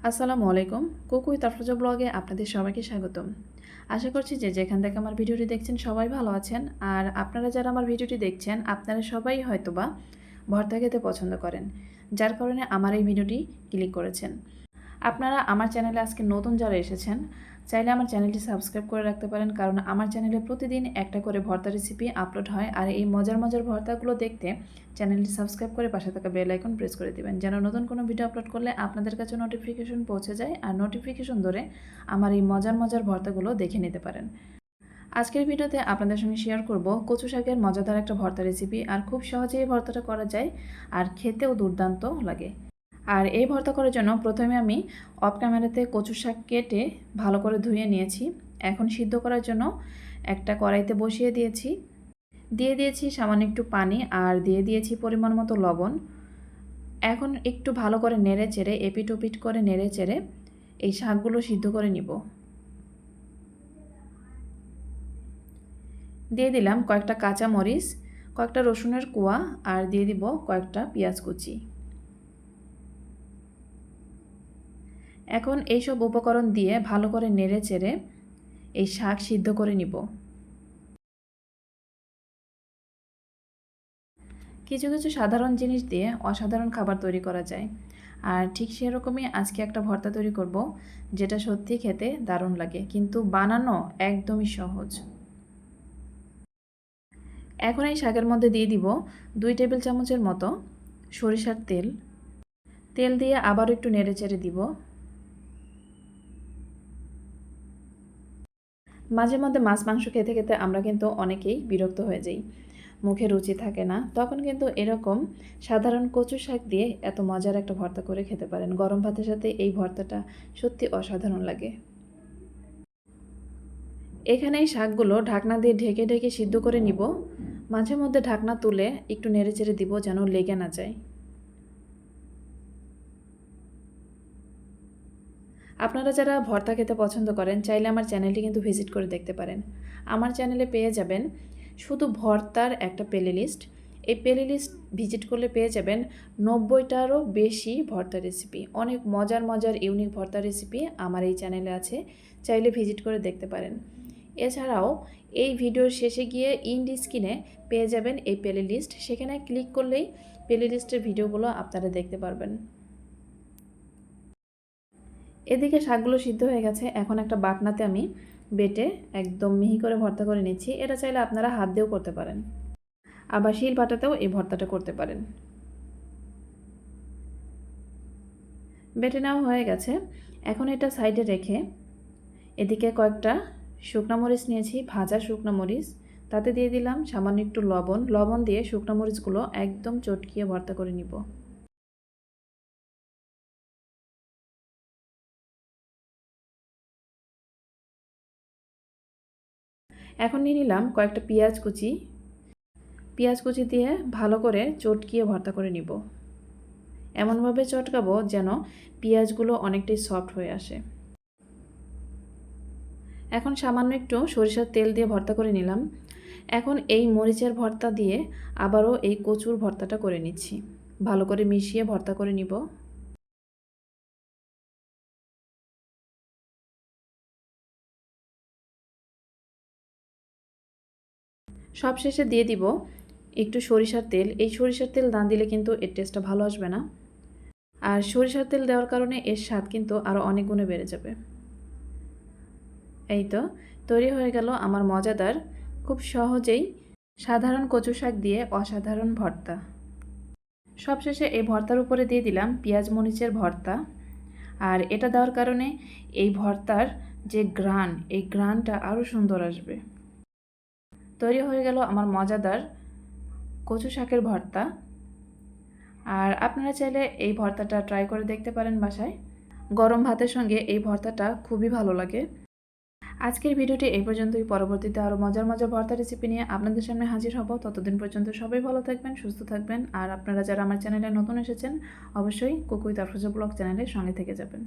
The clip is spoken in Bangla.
আসসালামু আলাইকুম। কুকুই তাফরোজা ব্লগে আপনাদের সবাইকে স্বাগতম। আশা করছি যে যেখান থেকে আমার ভিডিওটি দেখছেন সবাই ভালো আছেন। আর আপনারা যারা আমার ভিডিওটি দেখছেন আপনারা সবাই হয়তোবা ভর্তা খেতে পছন্দ করেন, যার কারণে আমার এই ভিডিওটি ক্লিক করেছেন। আপনারা আমার চ্যানেলে আজকে নতুন যারা এসেছেন চাইলে আমার চ্যানেলটি সাবস্ক্রাইব করে রাখতে পারেন, কারণ আমার চ্যানেলে প্রতিদিন একটা করে ভর্তা রেসিপি আপলোড হয়। আর এই মজার মজার ভর্তাগুলো দেখতে চ্যানেলটি সাবস্ক্রাইব করে পাশে থাকা বেল আইকন প্রেস করে দিবেন, যেন নতুন কোনো ভিডিও আপলোড করলে আপনাদের কাছে নোটিফিকেশন পৌঁছে যায় আর নোটিফিকেশন ধরে আমার এই মজার মজার ভর্তাগুলো দেখে নিতে পারেন। আজকের ভিডিওতে আপনাদের সঙ্গে শেয়ার করব কচু শাকের মজাদার একটা ভর্তা রেসিপি। আর খুব সহজেই এই ভর্তাটা করা যায় আর খেতেও দুর্দান্ত লাগে। আর এই ভর্তা করার জন্য প্রথমে আমি অফ ক্যামেরাতে কচু শাক কেটে ভালো করে ধুয়ে নিয়েছি। এখন সিদ্ধ করার জন্য একটা কড়াইতে বসিয়ে দিয়েছি সামান্য একটু পানি আর দিয়ে দিয়েছি পরিমাণ মতো লবণ। এখন একটু ভালো করে নেড়ে চেড়ে এপিট ওপিট করে নেড়ে চেড়ে এই শাকগুলো সিদ্ধ করে নিব। দিয়ে দিলাম কয়েকটা কাঁচা মরিচ, কয়েকটা রসুনের কোয়া আর দিয়ে দিব কয়েকটা পেঁয়াজ কুচি। এখন এইসব উপকরণ দিয়ে ভালো করে নেড়ে চেড়ে এই শাক সিদ্ধ করে নিব। কিছু কিছু সাধারণ জিনিস দিয়ে অসাধারণ খাবার তৈরি করা যায়, আর ঠিক সেরকমই আজকে একটা ভর্তা তৈরি করব যেটা সত্যি খেতে দারুণ লাগে, কিন্তু বানানো একদমই সহজ। এখন এই শাকের মধ্যে দিয়ে দিব 2 টেবিল চামচের মতো সরিষার তেল। তেল দিয়ে আবারও একটু নেড়ে চেড়ে দিব। মাঝে মধ্যে মাছ মাংস খেতে খেতে আমরা কিন্তু অনেকেই বিরক্ত হয়ে যাই, মুখে রুচি থাকে না, তখন কিন্তু এরকম সাধারণ কচু শাক দিয়ে এত মজার একটা ভর্তা করে খেতে পারেন। গরম ভাতের সাথে এই ভর্তাটা সত্যি অসাধারণ লাগে। এখানে এই শাকগুলো ঢাকনা দিয়ে ঢেকে ঢেকে সিদ্ধ করে নিব। মাঝে মধ্যে ঢাকনা তুলে একটু নেড়ে চেড়ে দিব যেন লেগে না যায়। আপনারা যারা ভর্তা খেতে পছন্দ করেন চাইলে আমার চ্যানেলটি কিন্তু ভিজিট করে দেখতে পারেন। আমার চ্যানেলে পেয়ে যাবেন শুধু ভর্তার একটা প্লে লিস্ট। এই প্লে লিস্ট ভিজিট করলে পেয়ে যাবেন 90টারও বেশি ভর্তা রেসিপি। অনেক মজার মজার ইউনিক ভর্তা রেসিপি আমার এই চ্যানেলে আছে, চাইলে ভিজিট করে দেখতে পারেন। এছাড়াও এই ভিডিওর শেষে গিয়ে ইন্ড স্ক্রিনে পেয়ে যাবেন এই প্লে লিস্ট, সেখানে ক্লিক করলেই প্লে লিস্টের ভিডিওগুলো আপনারা দেখতে পারবেন। এদিকে শাকগুলো সিদ্ধ হয়ে গেছে, এখন একটা বাটনাতে আমি বেটে একদম মিহি করে ভর্তা করে নিচ্ছি। এটা চাইলে আপনারা হাত দিয়েও করতে পারেন, আবার শিল বাটাতেও এই ভর্তাটা করতে পারেন। বেটে নেওয়া হয়ে গেছে, এখন এটা সাইডে রেখে এদিকে কয়েকটা শুকনো মরিচ নিয়েছি, ভাজা শুকনো মরিচ। তাতে দিয়ে দিলাম সামান্য একটু লবণ দিয়ে শুকনো মরিচগুলো একদম চটকিয়ে ভর্তা করে নিব। এখন নিয়ে নিলাম কয়েকটা পেঁয়াজ কুচি দিয়ে ভালো করে চটকিয়ে ভর্তা করে নিব। এমনভাবে চটকাবো যেন পেঁয়াজগুলো অনেকটাই সফট হয়ে আসে। এখন সামান্য একটু সরিষার তেল দিয়ে ভর্তা করে নিলাম। এখন এই মরিচের ভর্তা দিয়ে আবারও এই কচুর ভর্তাটা করে নিচ্ছি, ভালো করে মিশিয়ে ভর্তা করে নিব। সবশেষে দিয়ে দিব একটু সরিষার তেল। এই সরিষার তেল না দিলে কিন্তু এর টেস্টটা ভালো আসবে না, আর সরিষার তেল দেওয়ার কারণে এর স্বাদ কিন্তু আরও অনেক গুণে বেড়ে যাবে। এই তো তৈরি হয়ে গেল আমার মজাদার, খুব সহজেই সাধারণ কচু শাক দিয়ে অসাধারণ ভর্তা। সবশেষে এই ভর্তার উপরে দিয়ে দিলাম পেঁয়াজ মরিচের ভর্তা। আর এটা দেওয়ার কারণে এই ভর্তার যে ঘ্রাণ, এই ঘ্রাণটা আরও সুন্দর আসবে। তৈরি হয়ে গেল আমার মজাদার কচু শাকের ভর্তা। আর আপনারা চাইলে এই ভর্তাটা ট্রাই করে দেখতে পারেন বাসায়। গরম ভাতের সঙ্গে এই ভর্তাটা খুবই ভালো লাগে। আজকের ভিডিওটি এই পর্যন্তই। পরবর্তীতে আরও মজার মজার ভর্তা রেসিপি নিয়ে আপনাদের সামনে হাজির হব। ততদিন পর্যন্ত সবাই ভালো থাকবেন, সুস্থ থাকবেন। আর আপনারা যারা আমার চ্যানেলে নতুন এসেছেন অবশ্যই কুকুই তাফরোজা ব্লগ চ্যানেলের সঙ্গে থেকে যাবেন।